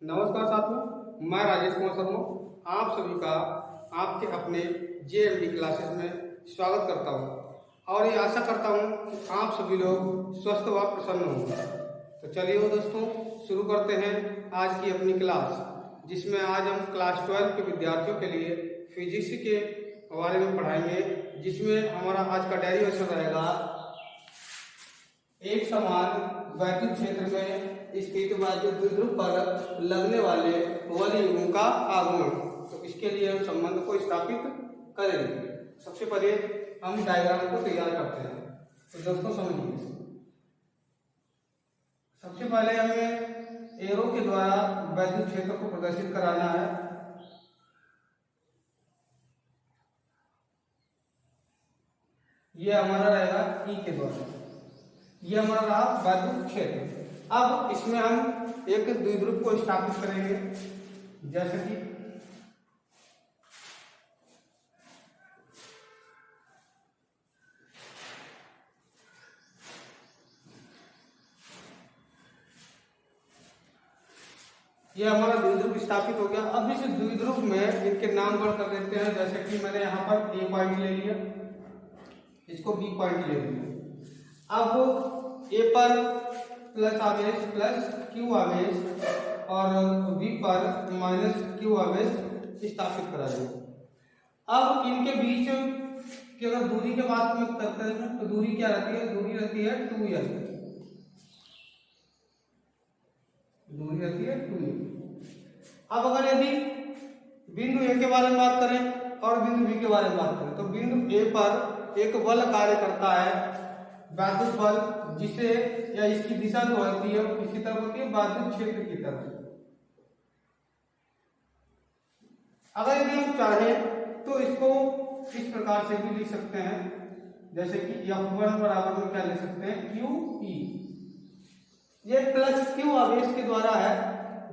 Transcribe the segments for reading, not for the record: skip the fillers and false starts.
नमस्कार साथियों, मैं राजेश कुमार शर्मा आप सभी का आपके अपने JMD क्लासेस में स्वागत करता हूं और ये आशा करता हूं कि आप सभी लोग स्वस्थ व प्रसन्न होंगे। तो चलिए दोस्तों, शुरू करते हैं आज की अपनी क्लास, जिसमें आज हम क्लास 12 के विद्यार्थियों के लिए फिजिक्स के बारे में पढ़ाएंगे, जिसमें हमारा आज का डेरिवेशन रहेगा एक समान वैद्युत क्षेत्र में स्थित वैद्युत द्विध्रुव पर लगने वाले वलययुग्म का आगमन। तो इसके लिए हम संबंध को स्थापित करेंगे। सबसे पहले हम डायग्राम को तैयार करते हैं। तो दोस्तों समझिए, सबसे पहले हमें एरो के द्वारा वैद्युत क्षेत्र को प्रदर्शित कराना है। यह हमारा रहेगा ई के द्वारा, यह हमारा रहा वैद्युत क्षेत्र। अब इसमें हम एक द्विध्रुव को स्थापित करेंगे, जैसे कि यह हमारा द्विध्रुव स्थापित हो गया। अब इस द्विध्रुव में इनके नामकरण कर देते हैं, जैसे कि मैंने यहाँ पर ए पॉइंट ले लिया, इसको बी पॉइंट ले लिया। अब ए पर प्लस आवेश प्लस क्यू आवेश और बी पर माइनस क्यू आवेश स्थापित करा देंगे। अब इनके बीच की अगर दूरी के बात में करते हैं तो दूरी क्या रहती है? दूरी रहती है 2l, दूरी रहती है 2l। अब अगर यदि बिंदु ए के बारे में बात करें और बिंदु बी के बारे में बात करें, तो बिंदु ए पर एक बल कार्य करता है, वैद्युत बल, जिसे या इसकी दिशा जो होती है किसकी तरफ होती है? वैद्युत क्षेत्र की तरफ। अगर यदि हम चाहें तो इसको इस प्रकार से भी लिख सकते हैं, जैसे कि F1 बराबर में क्या लिख सकते हैं? QE। ये प्लस क्यू आवेश के द्वारा है,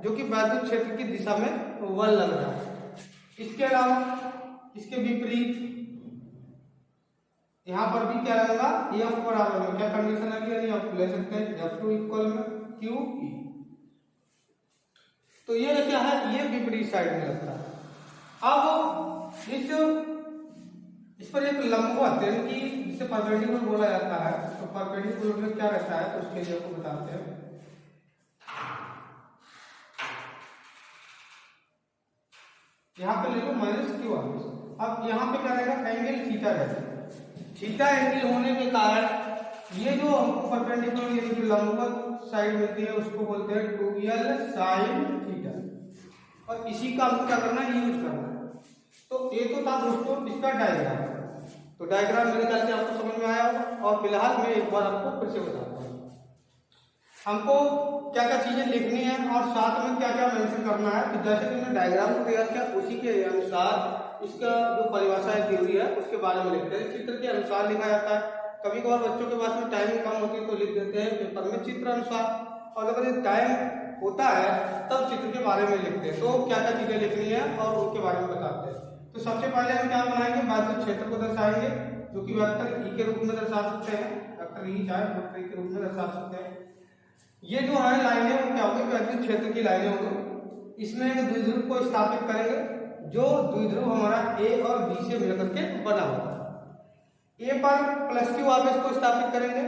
जो कि वैद्युत क्षेत्र की दिशा में बल लग रहा है। इसके अलावा इसके विपरीत यहाँ पर भी क्या लगेगा? F बराबर में क्या कंडीशन है? यदि आप ले सकते हैं F2 इक्वल में QE। तो ये क्या है? ये विपरीत साइड में लगता है। अब इस पर एक लंबवत, यानी कि जिसे परपेंडिकुलर बोला जाता है, तो परपेंडिकुलर में क्या रहता है, तो उसके लिए आपको बताते हैं। यहाँ पे ले लो माइनस क्यू आवेश। अब यहाँ पे क्या रहेगा? एंगल थीटा रहेगा। थीटा एंगल होने के कारण ये जो हमको परपेंडिकुलर यानी कि लंबवत साइड मिलती है उसको बोलते हैं 2l sin थीटा। और इसी का हमको क्या करना है? यूज करना है। तो ये तो था दोस्तों इसका डायग्राम। तो डायग्राम मेरे ख्याल से आपको समझ में आया होगा। और फिलहाल मैं एक बार आपको फिर से बताता हूँ हमको क्या क्या चीजें लिखनी है और साथ में क्या क्या मेंशन करना है। तो जैसे कि मैंने डायग्राम को तैयार किया, उसी के अनुसार इसका जो परिभाषा है, थ्योरी है, उसके बारे में लिखते हैं। चित्र के अनुसार लिखा जाता है। कभी कभार बच्चों के पास में टाइम कम होती है तो लिख देते हैं पेपर में चित्र अनुसार, और अगर टाइम होता है तब चित्र के बारे में लिखते हैं। तो क्या क्या चीजें लिखनी है और उनके बारे में बताते हैं। तो सबसे पहले हम क्या बनाएंगे? वैद्युत क्षेत्र को दर्शाएंगे, जो कि वेक्टर ई के रूप में दर्शा सकते हैं, वेक्टर ई चाहे वेक्टर ई के रूप में दर्शा सकते हैं। ये जो है लाइनें वो क्या होगी? वैद्युत क्षेत्र की लाइनें होंगी। इसमें एक द्विध्रुव को स्थापित करेंगे, जो द्विध्रुव हमारा ए और बी से मिलकर के बना होगा। ए पर प्लस क्यू आवेश को स्थापित करेंगे,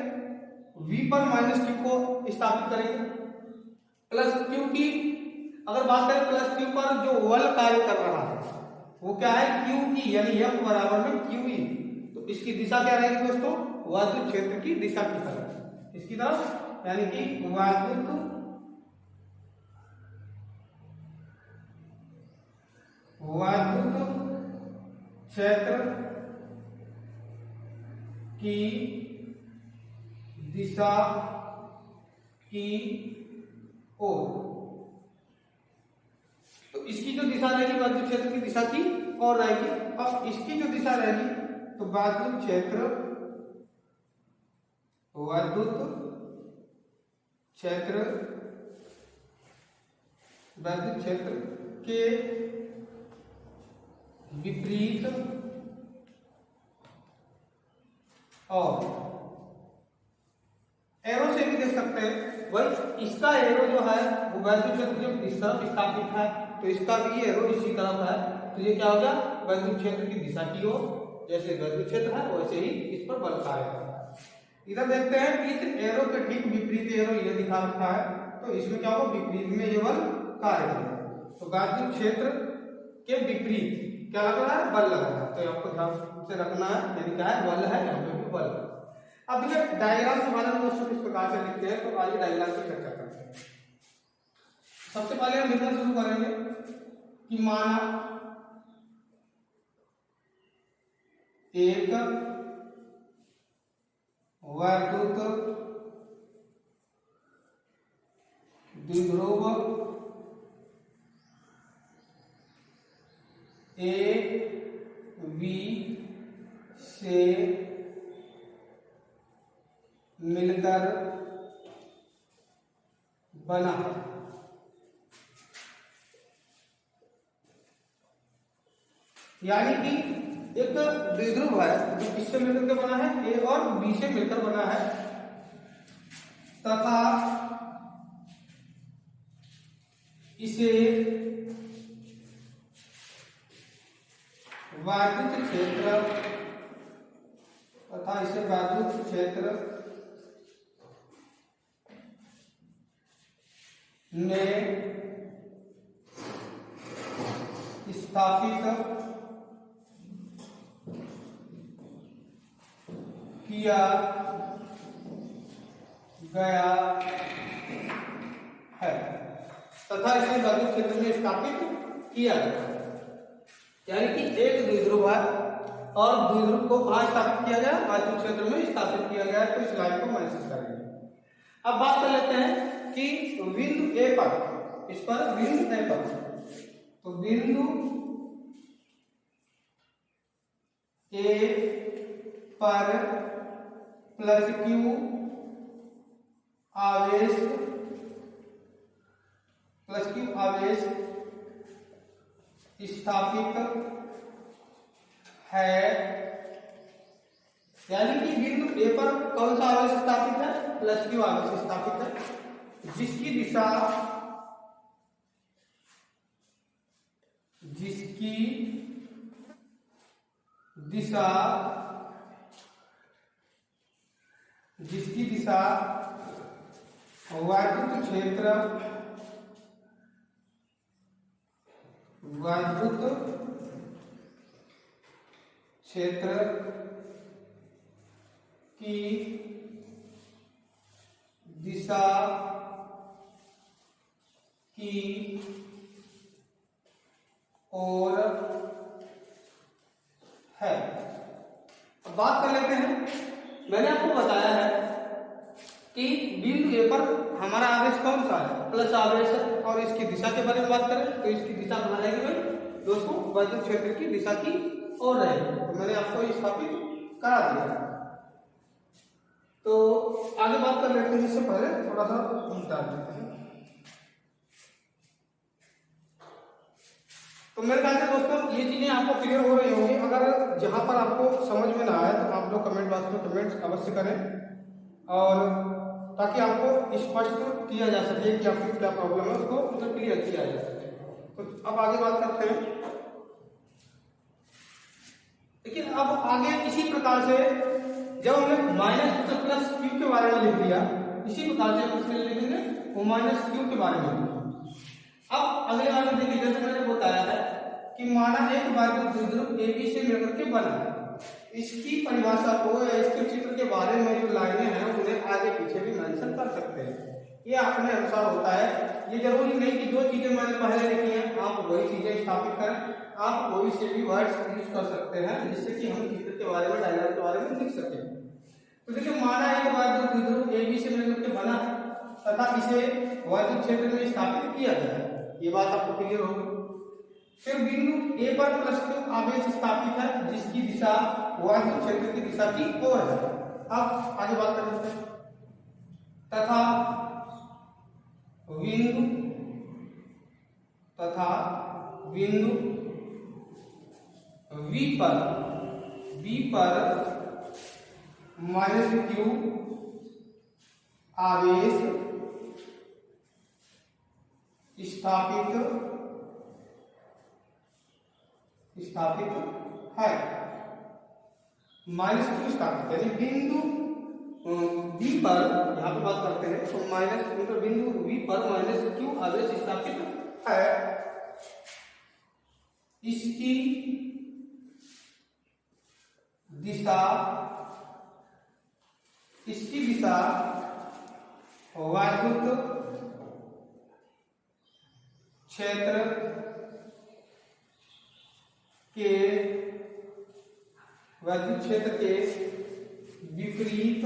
वी पर माइनस क्यू को स्थापित करेंगे। प्लस क्यू की अगर बात करें, प्लस क्यू पर जो बल कार्य कर रहा है वो क्या है? QE, यानी F बराबर में QE। तो इसकी दिशा क्या रहेगी दोस्तों? वैद्युत क्षेत्र की दिशा की तरफ, इसकी तरफ, यानी कि वैद्युत क्षेत्र की दिशा की ओर। तो इसकी जो दिशा रहेगी वैद्युत क्षेत्र की दिशा की ओर रहेगी। अब इसकी जो दिशा रहेगी तो वैद्युत क्षेत्र के विपरीत और एरो से भी देख सकते हैं वही इसका एरो जो है वो वैद्युत क्षेत्र जब इस तरफ स्थापित है तो इसका भी एरो इसी तरफ है, तो ये क्या हो गया, वैद्युत क्षेत्र की दिशा की ओर, जैसे वैद्युत क्षेत्र है वैसे ही इस पर बल कार्य करता है। इधर देखते हैं कि इस एरो के ठीक विपरीत एरो ये दिखा रखा है, तो इसमें क्या होगा, विपरीत में ये बल कार्य करेगा, तो वैद्युत क्षेत्र के विपरीत क्या लग रहा है, बल लग रहा है, तो आपको ध्यान से रखना है, यानी क्या है, बल है, यहाँ पे भी बल है। अब ये डायग्राम के बारे में दोस्तों किस प्रकार से लिखते हैं, तो आइए डायग्राम की चर्चा करते हैं। सबसे पहले हम लिखना शुरू करेंगे कि माना एक वैद्युत द्विध्रुव ए बी से मिलकर बना, यानी कि एक द्विध्रुव है जो किससे मिलकर बना है, ए और बी से मिलकर बना है, तथा इसे वैद्युत क्षेत्र में स्थापित किया गया है, तथा इसे वैद्युत क्षेत्र में स्थापित किया गया, यानी कि एक द्विध्रुव है और द्विध्रुव को कहाँ स्थापित किया गया, वैद्युत क्षेत्र में स्थापित किया गया है, तो इस लाइन को मेंशन करेंगे। अब बात कर लेते हैं कि बिंदु ए पर, इस पर बिंदु ए पर, तो बिंदु ए पर प्लस क्यू आवेश स्थापित है, यानी कि बिंदु ए पर कौन सा आवेश स्थापित है, प्लस क्यू आवेश स्थापित है, जिसकी दिशा वैद्युत क्षेत्र की दिशा की ओर है। अब बात कर लेते हैं, मैंने आपको बताया है कि बिंदु ए पर हमारा आवेश कौन सा है, प्लस आवेश है, और इसकी दिशा के बारे में बात करें तो इसकी दिशा कहाँ रहेगी भाई दोस्तों, वैद्युत क्षेत्र की दिशा की ओर रहेगी, तो मैंने आपको स्थापित करा दिया। तो आगे बात कर लेते हैं, इससे पहले थोड़ा सा उल्टा देते हैं। तो मेरे ख्याल से दोस्तों ये चीजें आपको क्लियर हो रही होंगी। अगर जहां पर आपको समझ में ना आए तो आप लोग कमेंट बॉक्स में कमेंट अवश्य करें, और ताकि आपको स्पष्ट किया जा सके कि आपकी क्या प्रॉब्लम है, उसको मतलब क्लियर किया जा सके। तो अब आगे बात करते हैं। लेकिन अब आगे इसी प्रकार से जब हमने माइनस प्लस क्यू के बारे में लिख दिया, इसी प्रकार से हम लिखेंगे वो माइनस क्यू के बारे में। अब अगले बार में देखिए, जैसे मैंने बताया है कि माना एक वैद्युत द्विध्रुव ए बी से मिलकर के बना है, इसकी परिभाषा को या इसके चित्र के बारे में जो लाइनें हैं उन्हें आगे पीछे भी मेंशन कर सकते हैं, ये अपने अनुसार होता है। ये जरूरी नहीं कि जो चीजें मैंने पहले लिखी हैं आप वही चीजें स्थापित करें, आप कोई से भी वर्ड्स यूज कर सकते हैं जिससे कि हम चित्र के बारे में, डायग्राम के बारे में लिख सकें। तो देखिए, माना एक वैद्युत द्विध्रुव ए बी से मिलकर के बना है तथा इसे वैद्युत क्षेत्र में स्थापित किया गया है, ये बात आपको क्लियर होगी। फिर बिंदु ए पर प्लस क्यू आवेश स्थापित है, जिसकी दिशा वैद्युत क्षेत्र की दिशा की ओर है। अब आगे बात करते हैं। तथा बिंदु V पर माइनस क्यू आवेश स्थापित है। माइनस क्यू स्थापित यानी बिंदु बी पर यहाँ पे बात करते हैं तो माइनस बिंदु बी पर माइनस क्यू आवेश स्थापित है। इसकी दिशा वैद्युत क्षेत्र के विपरीत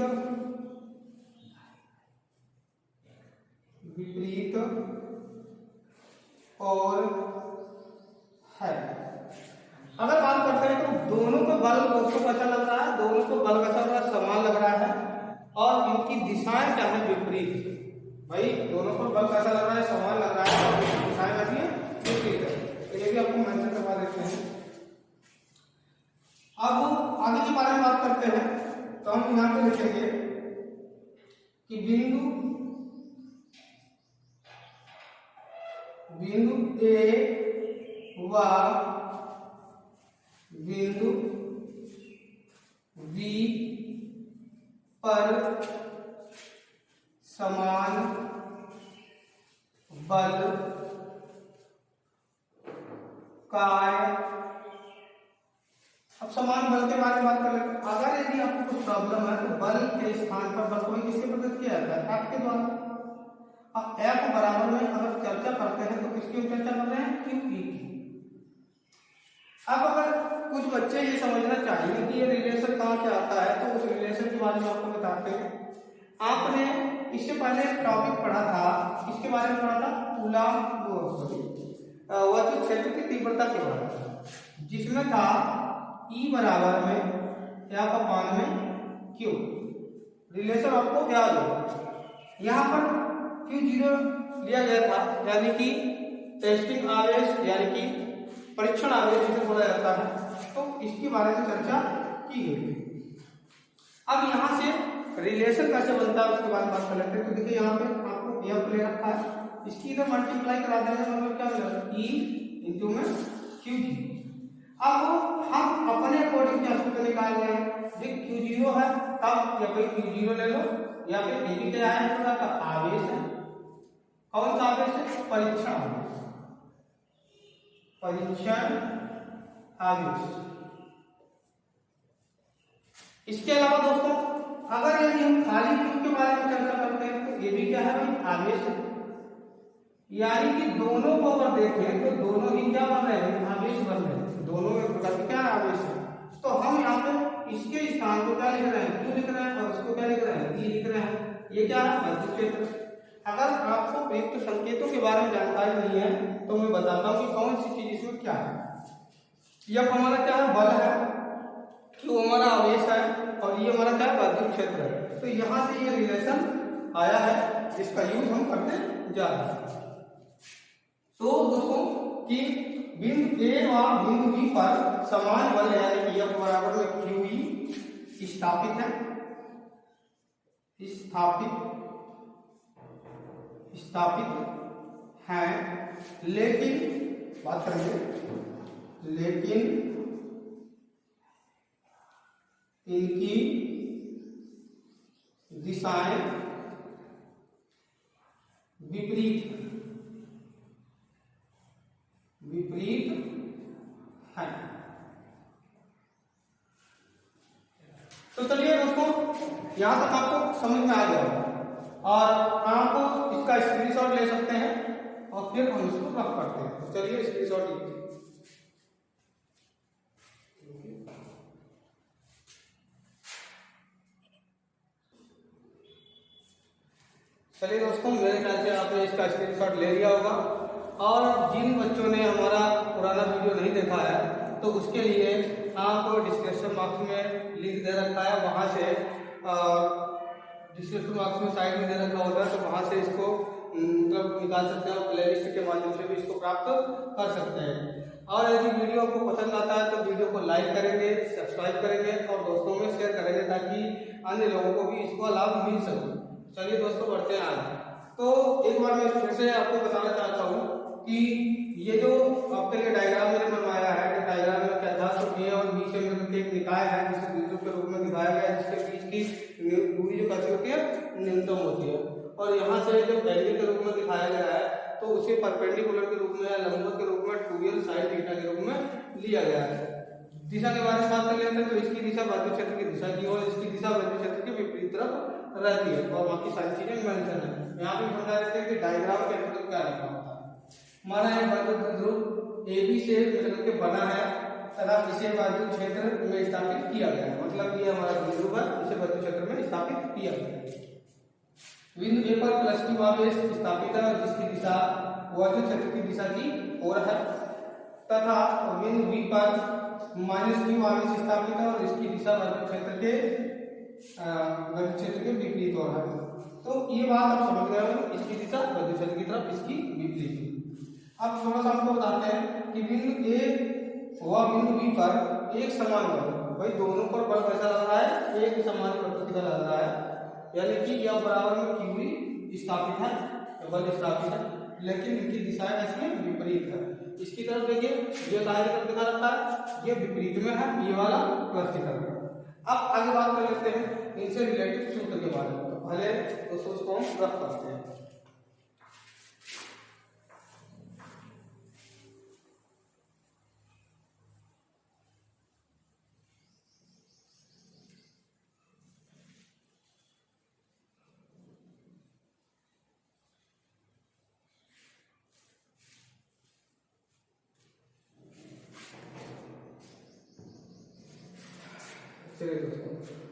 और है। अगर बात करते हैं तो दोनों को बल दोस्तों कैसा लग रहा है, दोनों को बल कैसा लग रहा है, समान लग रहा है और इनकी दिशाएं क्या है, विपरीत। भाई दोनों को बल कैसा लग रहा है, समान लग रहा है और इनकी दिशाएं कैसी है, विपरीत है। तो ये भी आपको मेंशन करवा देते हैं। अब आगे के बारे में बात करते हैं तो हम यहाँ पे लिखेंगे कि बिंदु ए व बिंदु बी पर समान बल कार्य। अब समान बल के बारे में बात कर लेते हैं। अगर यदि आपको कुछ प्रॉब्लम है तो बल के स्थान पर बल को किसके प्रदत्त किया जाता है, आपके द्वारा। अब F बराबर में अगर चर्चा करते हैं तो किसकी चर्चा कर रहे हैं, QE की। अब अगर कुछ बच्चे ये समझना चाहिए कि ये रिलेशन कहाँ से आता है तो उस रिलेशन के बारे में आपको बताते हैं। आपने इससे पहले एक टॉपिक पढ़ा था, इसके बारे में पढ़ा था कूलॉम वैद्युत क्षेत्र की तीव्रता के बारे में, जिसमें था E बराबर में F अपान में Q। रिलेशन आपको याद हो, यहाँ पर Q0 लिया गया था यानी कि टेस्टिंग आवेश यानी कि परीक्षण आवेश जिसे बोला जाता है, तो इसके बारे में चर्चा की गई। अब यहाँ से रिलेशन कैसे बनता है उसके बारे में बात कर लेते हैं। तो देखिए यहाँ पे आपको F ले रखा है, इसकी इधर मल्टीप्लाई करा देने का मतलब क्या मिलेगा, E इंटू में QG। अब हम अपने अकॉर्डिंग क्या सूत्र निकाल रहे हैं, Q0 है तब या फिर Q0 ले लो या फिर ये भी क्या है, थोड़ा का आवेश है। कौन सा आवेश है, परीक्षण आवेश। इसके अलावा दोस्तों अगर यदि हम खाली क्यू के बारे में चर्चा करते हैं तो ये भी क्या है भाई, आवेश है। यानी कि दोनों को अगर देखें तो दोनों ही क्या बन रहे हैं, आवेश बन रहे हैं। दोनों में प्रकार क्या आवेश है। तो हम यहाँ पे इसके स्थान को क्या लिख रहे हैं, क्यू लिख रहे हैं और इसको क्या लिख रहे हैं, ई लिख रहे हैं। ये क्या है, वैद्युत क्षेत्र। अगर आपको प्रयुक्त संकेतों के बारे में जानकारी नहीं है तो मैं बताता हूँ कि कौन सी चीज इसमें क्या है। यह हमारा क्या है, बल है, क्यू हमारा आवेश है और ये हमारा क्या है, वैद्युत क्षेत्र है। तो यहाँ से ये रिलेशन आया है जिसका यूज हम करते जा रहे हैं। तो दोस्तों कि बिंदु ए और बिंदु बी पर समान बल यानी कि F बराबर में QE स्थापित है, लेकिन बात करेंगे, लेकिन इनकी दिशाएं विपरीत है। तो चलिए दोस्तों यहां तक आपको समझ में आ गया और आप इसका स्क्रीनशॉट ले सकते हैं और फिर हम इसको रख करते हैं। तो चलिए स्क्रीनशॉट लीजिए। चलिए दोस्तों मेरे ख्याल से आपने इसका स्क्रीनशॉट ले लिया होगा और जिन बच्चों ने हमारा पुराना वीडियो नहीं देखा है तो उसके लिए आपको डिस्क्रिप्शन बॉक्स में लिंक दे रखा है, वहाँ से डिस्क्रिप्शन बॉक्स में साइड में दे रखा होता है तो वहाँ से इसको मतलब निकाल सकते हैं और प्लेलिस्ट के माध्यम से भी इसको प्राप्त कर सकते हैं। और यदि वीडियो आपको पसंद आता है तो वीडियो को लाइक करेंगे, सब्सक्राइब करेंगे और दोस्तों में शेयर करेंगे ताकि अन्य लोगों को भी इसको लाभ मिल सके। चलिए दोस्तों बढ़ते हैं आगे। तो एक बार मैं फिर से आपको बताना चाहता हूँ कि ये जो आपके लिए डायग्राम मैंने बनवाया है, तो डायग्राम में क्या था, तो ए और बी से मिलकर एक निकाय है जिसे द्विध्रुव के रूप में दिखाया गया है, जिसके बीच की दूरी जो कैसी होती है, न्यूनतम होती है। और यहाँ से जो एंगल के रूप में दिखाया गया है तो उसे परपेंडिकुलर के रूप में या लंबवत के रूप में 2l sin थीटा के रूप में लिया गया है। दिशा के बारे में बात कर लेते हैं, तो इसकी दिशा वायु क्षेत्र की दिशा की और इसकी दिशा वायु क्षेत्र के विपरीत तरफ रहती है और बाकी सारी चीजें मेंशन है। यहाँ पे समझा देते हैं कि डायग्राम के अंतर्गत क्या लिखा होता है। हमारा है वायु द्विध्रुव AB से मिलकर के बना है तथा इसे वायु क्षेत्र में स्थापित किया गया है, मतलब ये हमारा द्विध्रुव है, इसे वायु क्षेत्र में स्थापित किया गया है। बिंदु A पर प्लस Q आवेश स्थापित है जिसकी दिशा वायु क्षेत्र की दिशा की ओर है, तथा बिंदु B पर माइनस Q आवेश स्थापित है और इसकी दिशा वायु क्षेत्र के विपरीत ओर है। तो ये बात आप समझ गए हो, इसकी दिशा वायु क्षेत्र की तरफ, इसकी विपरीत। अब थोड़ा सा हमको बताते हैं कि बिंदु A व बिंदु B पर एक समान बल, भाई दोनों पर बल कैसा लग रहा है, एक समान प्रकृति का लग रहा है, यानी कि यह बराबर में QE स्थापित है, बल स्थापित है, लेकिन इनकी दिशाएं कैसी है, विपरीत है। इसकी तरफ देखिए, ये दाहिने तरफ दिखा रखा है, ये विपरीत में है, ये वाला प्लस की तरफ। अब आगे बात कर लेते हैं इनसे रिलेटेड सूत्र के बारे में, तो पहले उस सूत्र को हम रख करते हैं।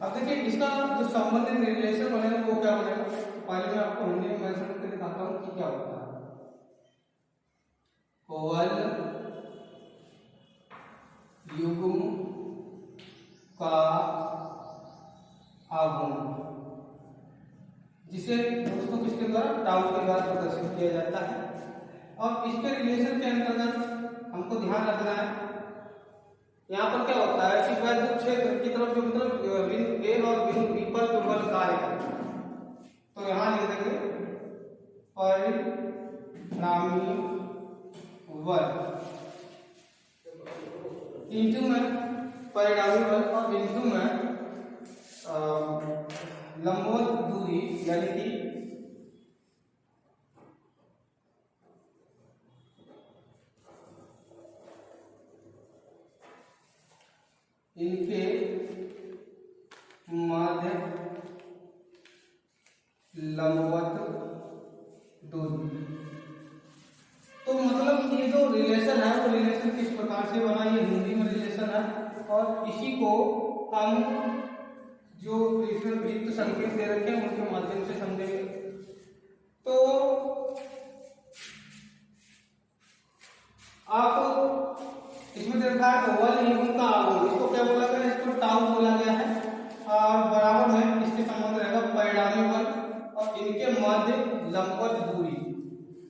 अब देखिए इसका जो संबंधित रिलेशन बनेगा वो क्या बनेगा, पहले मैं आपको हिंदी में मेंशन करके दिखाता हूँ कि क्या होता है। कोवल युग्म का आघूर्ण, जिसे दोस्तों किसके द्वारा, टाउ के द्वारा प्रदर्शित किया जाता है। और इसके रिलेशन के अंतर्गत हमको ध्यान रखना है, यहाँ पर क्या होता है कि वैद्युत क्षेत्र की तरफ जो मतलब बिंदु A और बिंदु B पर जो बल कार्य करता है, तो यहाँ लिख देंगे परिणामी बल इंटू में परिणामी बल और इंटू में लंबवत दूरी, यानी कि इनके मध्य लंबवत दूरी। तो मतलब ये जो रिलेशन है वो रिलेशन किस प्रकार से बना, ये हिंदी में रिलेशन है और इसी को हम जो इसमें वृत्त संकेत दे रखे हैं उनके माध्यम से समझेंगे। तो आप इसमें देखा है ओवल युग्म का आघूर्ण, इसको क्या बोला गया है, इसको टाउ बोला गया है, और बराबर में इसके संबंध रहेगा परिणामी बल और इनके मध्य लंबवत दूरी।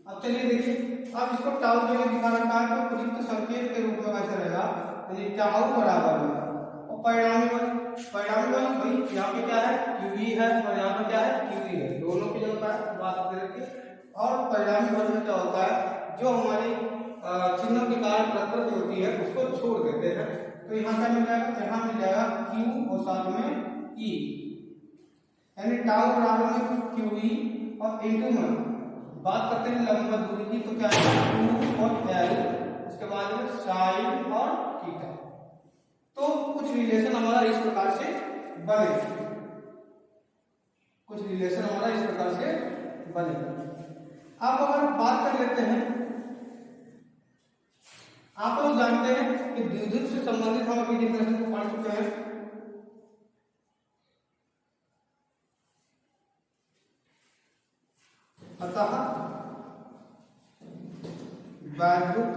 अब चलिए देखिए, अब इसको टाउ के लिए दिखा रखा है तो वृत्त संकेत के रूप में कैसे रहेगा, यानी टाउ बराबर में और परिणामी बल भाई यहाँ पे क्या है, QE है और यहाँ पे क्या है, QE है, दोनों की जगह पर बात करके। और परिणामी बल में क्या होता है, जो हमारी चिन्हों के कारण प्रकृति होती है उसको छोड़ देते हैं, तो यहाँ क्या मिल जाएगा, यहाँ मिल जाएगा Q और साथ में E, यानी टाउ बराबर में QE और इंटू में बात करते हैं लंबवत दूरी की, तो क्या है 2 और L, उसके बाद में साइन और थीटा। तो कुछ रिलेशन हमारा इस प्रकार से बनेगा, कुछ रिलेशन हमारा इस प्रकार से बनेगा। अब अगर बात कर लेते हैं, आप लोग जानते हैं कि द्विध्रुव से संबंधित हम अभी डिफिनेशन को पढ़ चुके हैं। अतः वैद्युत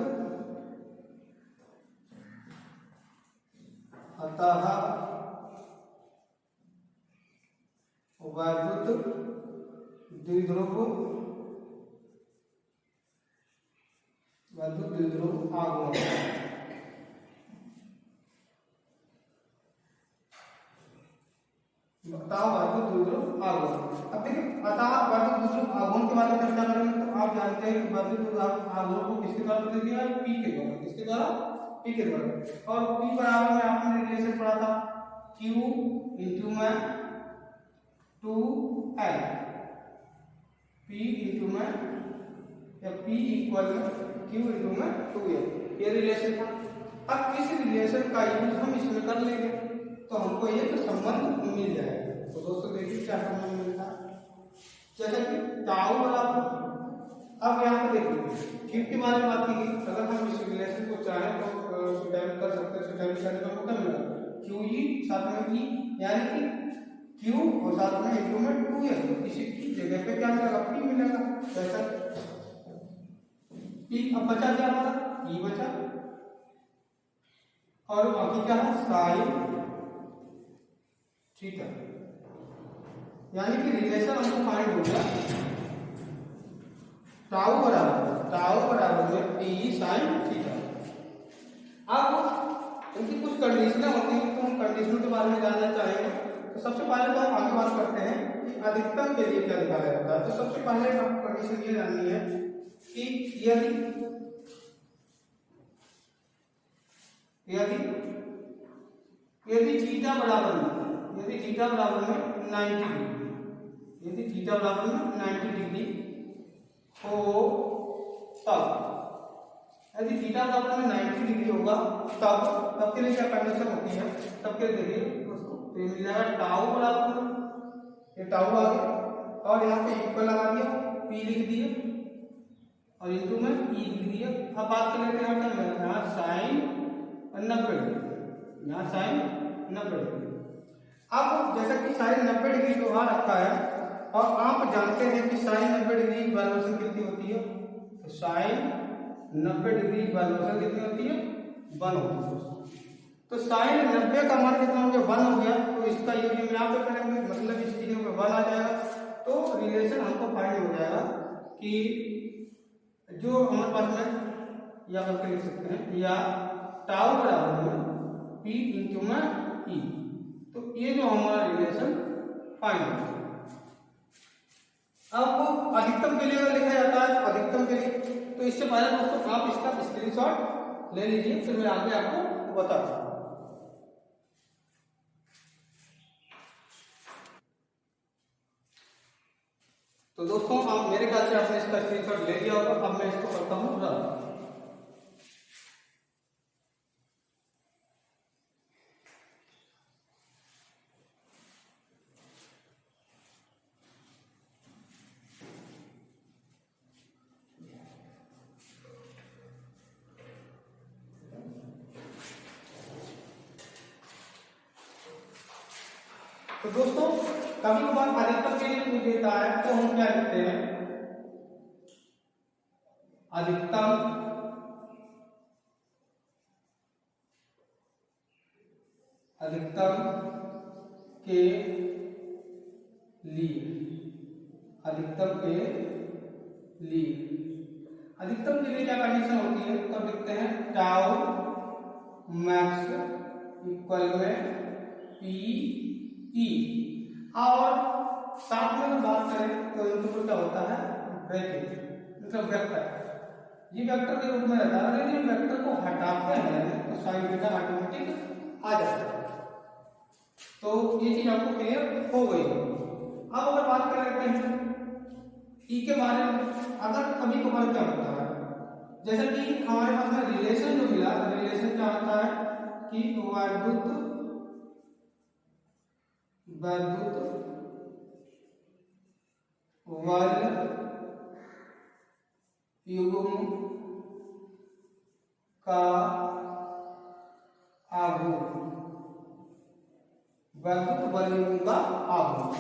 द्विध्रुव आघूर्ण अतः वर्ग द्विध्रुव आघूर्ण। अब देखिए अतः वर्ग द्विध्रुव आघूर्ण के बारे में चर्चा करेंगे तो आप जानते हैं कि वर्ग द्विध्रुव आघूर्ण को किसके द्वारा प्रतिनिधित्व किया है? पी के द्वारा। किसके द्वारा? पी के द्वारा। और पी बराबर में आपने रिलेशन पढ़ा था q इंटू में 2l, p इंटू में या p इक्वल q इंटू में 2l, ये रिलेशन था। अब इस रिलेशन का यूज हम इसमें कर लेंगे तो हमको एक संबंध मिल जाएगा। तो दोस्तों देखिए क्या संबंध मिलता है, जैसे कि टाउ बराबर, अब यहाँ पे देखिए q के बारे में बात की गई, अगर हम इस रिलेशन को चाहें तो सुटाइम कर सकते हैं। सुटाइम करने का मौका मिलेगा QE साथ में E, यानी कि Q और साथ में इंटू में 2l, इसी की जगह पे क्या मिलेगा? P मिलेगा। जैसा P अब बचा क्या हमारा? E बचा, और बाकी क्या है? साइन थीटा, यानी कि रिलेशन हमको फाइंड हो गया टाउ बराबर में P साइन थीटा। अब इनकी कुछ कंडीशनें होती हैं तो हम कंडीशनों के बारे में जानना चाहेंगे। तो सबसे पहले तो हम आगे बात करते हैं कि अधिकतम के लिए क्या निकाला जाता है। तो सबसे पहले कंडीशन ये जाननी है कि यदि थीटा बराबर में 90 डिग्री हो, यदि थीटा बराबर में 90 डिग्री होगा तब के लिए क्या कंडीशन होती है? तब के लिए देखिए दोस्तों, तो ये मिल जाएगा टाउ बराबर में, ये टाउ आ गया और यहाँ पे इक्वल लगा दिया, p लिख दिए और इंटू में e लिख दिया। अब बात कर लेते हैं यहाँ साइन 90 डिग्री, यहाँ साइन 90 डिग्री। अब जैसा कि साइन 90 डिग्री को वहां रखा है और आप जानते हैं कि साइन 90 डिग्री की वाल्यूशन कितनी होती है? तो साइन 90 डिग्री की वाल्यूशन कितनी होती है? 1 होती है। तो साइन 90 का मान कितना हो गया? 1 हो गया। तो इसका यूज हम यहाँ पे करेंगे, मतलब इस चीज में 1 आ जाएगा। तो रिलेशन हमको फाइंड हो जाएगा कि जो हमारे पास में या करके लिख सकते हैं या टाउ बराबर में p इंटू में e। तो ये जो हमारा रिलेशन फाइंड हो। अब अधिकतम के लिए अगर लिखा जाता है तो अधिकतम के लिए, तो इससे पहले दोस्तों आप इसका स्क्रीनशॉट ले लीजिए, फिर मैं आगे आपको बताता हूं। तो दोस्तों आप मेरे ख्याल से आपने इसका स्क्रीनशॉट ले लिया होगा। अब मैं इसको करता हूं रन। तो दोस्तों कभी कभार अधिकतम के लिए पूछ देता है तो हम क्या लिखते हैं? अधिकतम के लिए, अधिकतम के लिए क्या कंडीशन होती है? तो लिखते हैं टाउ मैक्स इक्वल में पी ई, और साथ में बात करें तो इनके ऊपर क्या होता है? ब्रैकेट, मतलब वेक्टर। ये वेक्टर के रूप में रहता है, लेकिन वेक्टर को हटाते हैं तो साइन थीटा ऑटोमेटिक आ जाता है। तो ये चीज आपको क्लियर हो गई। अब अगर बात कर लेते हैं ई के बारे में, अगर कभी कभार क्या होता है, जैसे कि हमारे पास में रिलेशन जो मिला, रिलेशन क्या होता है कि वैद्युत वल युग्म का आघूर्ण, वैद्युत बल युग्म का आघूर्ण,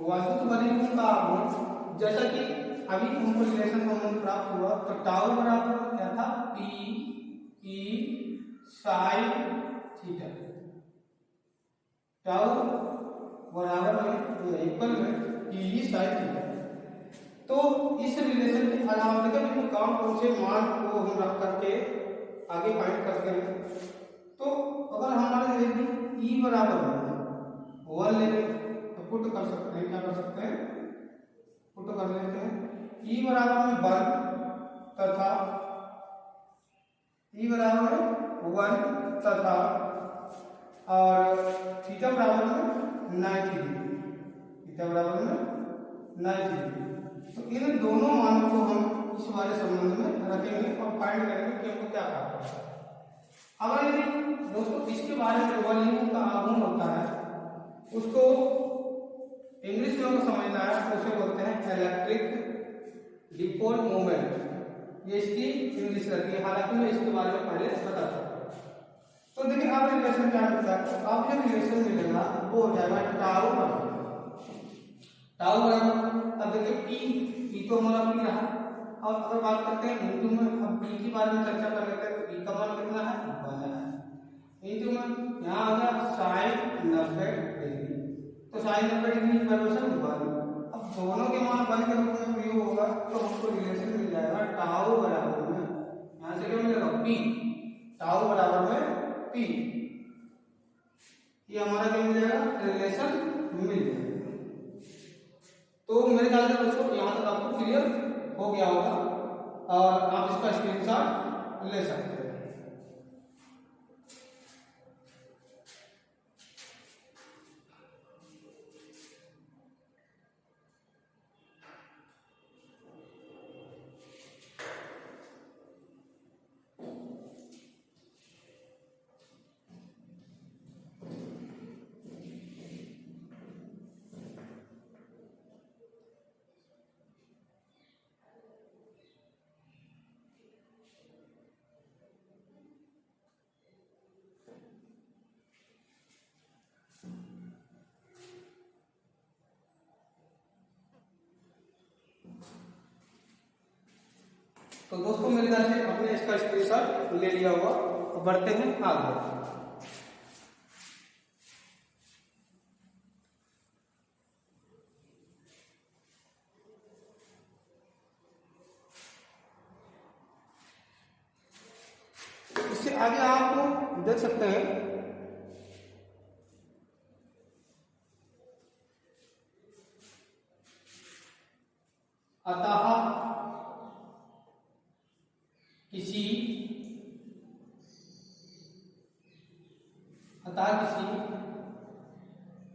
वैद्युत बल युग्म का आघूर्ण। जैसा कि अभी हमको रिलेशन संबंध प्राप्त हुआ, तो टाउ बराबर क्या था? P E sine theta, tau बराबर में इक्वल में ई साइन थीटा। तो इस रिलेशन के अलावा देखिए काम कौन से मान को हम रख करके आगे फाइंड करते हैं। तो अगर हमारे ई बराबर है 1 लेंगे तो पुट कर सकते हैं, क्या कर सकते हैं, पुट कर लेते हैं। ई बराबर में 1 तथा ई बराबर 1 तथा और थीटा बराबर में 90 डिग्री, थीटा बराबर में 90 डिग्री। तो इन दोनों मानों को हम इस वाले संबंध में रखेंगे और फाइंड करेंगे कि हमको क्या करना है। अगर यदि दोस्तों इसके बारे में वॉल्यूम का आघूर्ण होता है उसको इंग्लिश में हमको समझना है तो उसे बोलते हैं इलेक्ट्रिक डिपोल मोमेंट। ये इसकी इंग्लिश रहती है, हालांकि मैं इसके बारे में पहले बता चुका। तो देखिए आप रिलेशन क्या होता है, तो आप जो रिलेशन मिलेगा वो हो जाएगा टाउ बराबर। अब देखिए पी तो हमारा पी रहा। और अगर बात करते हैं इंटू में, अब पी के बारे में चर्चा कर लेते हैं। तो पी का मान कितना है, 1 है। इंटू में यहाँ आ गया साइन 90 डिग्री, तो साइन 90 डिग्री इक्वेशन 1। अब दोनों के मान 1 के रूप में प्रयोग होगा तो हमको रिलेशन मिल जाएगा टाउ बराबर में, यहाँ से क्या मिलेगा, पी, टाउ बराबर में पी। ये हमारा क्या मिल जाएगा, रिलेशन मिल जाएगा। तो मेरे ख्याल से दोस्तों यहाँ तक आपको क्लियर हो गया होगा और आप इसका स्क्रीनशॉट ले सकते हैं। तो दोस्तों मेरे ख्याल से आपने इसका स्क्रीनशॉट ले लिया होगा। तो बढ़ते हैं आगे। इससे आगे आप देख सकते हैं अतः किसी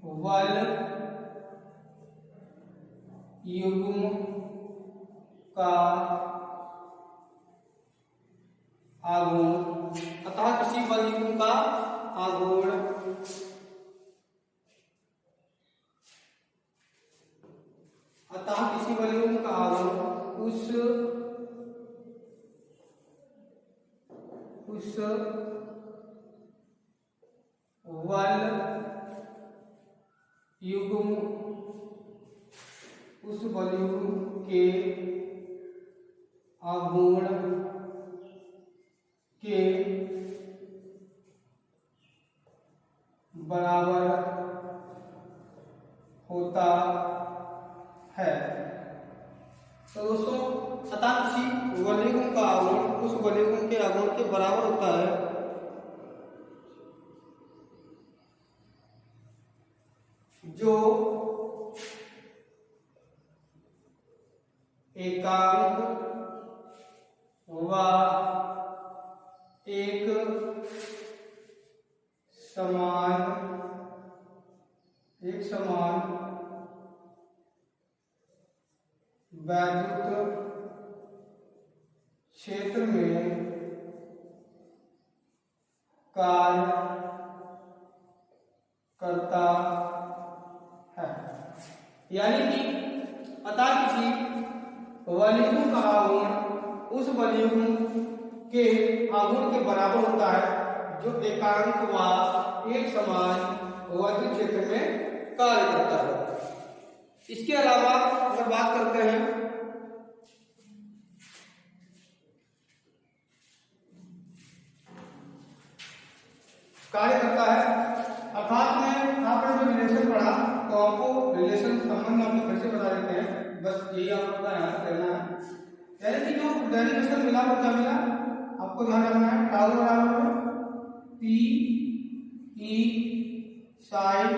बल युग्म का आघूर्ण, अतः किसी बल युग्म का आघूर्ण उस बल युग्म के आघूर्ण के बराबर होता है। तो दोस्तों अतः किसी बलयुग्म का आघूर्ण उस बलयुग्म के आघूर्ण के बराबर होता है जो एकांक व एक समान वैद्युत क्षेत्र में कार्य करता है। यानी कि अतः किसी बलयुग्म का आघूर्ण उस बलयुग्म के आघूर्ण के बराबर होता है जो एकांक व एक समान वैद्युत क्षेत्र में कार्य करता है। इसके अलावा अगर बात करते हैं कार्य करता है, अर्थात में आपने जो रिलेशन पढ़ा तो आपको रिलेशन संबंध आपको फिर से बता देते हैं, बस यही आपको ध्यान करना है। यानी कि जो डेरिवेशन मिला वो क्या मिला आपको ध्यान रखना है, टाउ बराबर पी ई साइन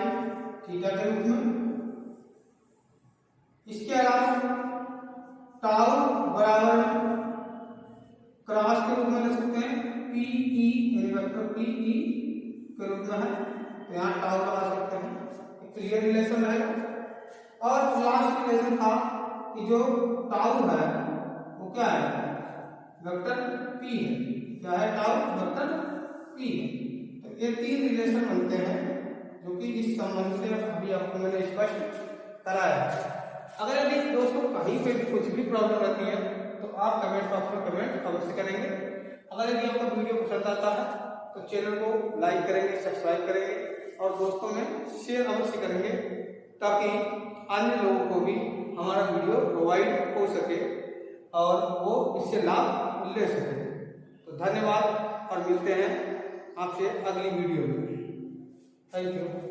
थीटा के रूप में। इसके अलावा टाउ बराबर क्रॉस के रूप में लिख सकते हैं, पी ई यानी वेक्टर पी ई के रूप में है, तो यहाँ टाउ लगा सकते हैं, क्लियर रिलेशन रहेगा। और लास्ट रिलेशन था कि जो टाउ है वो क्या है, वेक्टर पी है, क्या है टाउ वेक्टर पी है। तो ये 3 रिलेशन बनते हैं जो कि इस संबंध से अभी आपको मैंने स्पष्ट कराया। अगर यदि दोस्तों कहीं पे भी कुछ भी प्रॉब्लम रहती है तो आप कमेंट बॉक्स में कमेंट अवश्य करेंगे। अगर यदि आपको वीडियो पसंद आता है तो चैनल को लाइक करेंगे, सब्सक्राइब करेंगे और दोस्तों में शेयर अवश्य करेंगे, ताकि अन्य लोगों को भी हमारा वीडियो प्रोवाइड हो सके और वो इससे लाभ ले सके। तो धन्यवाद और मिलते हैं आपसे अगली वीडियो में। Thank you.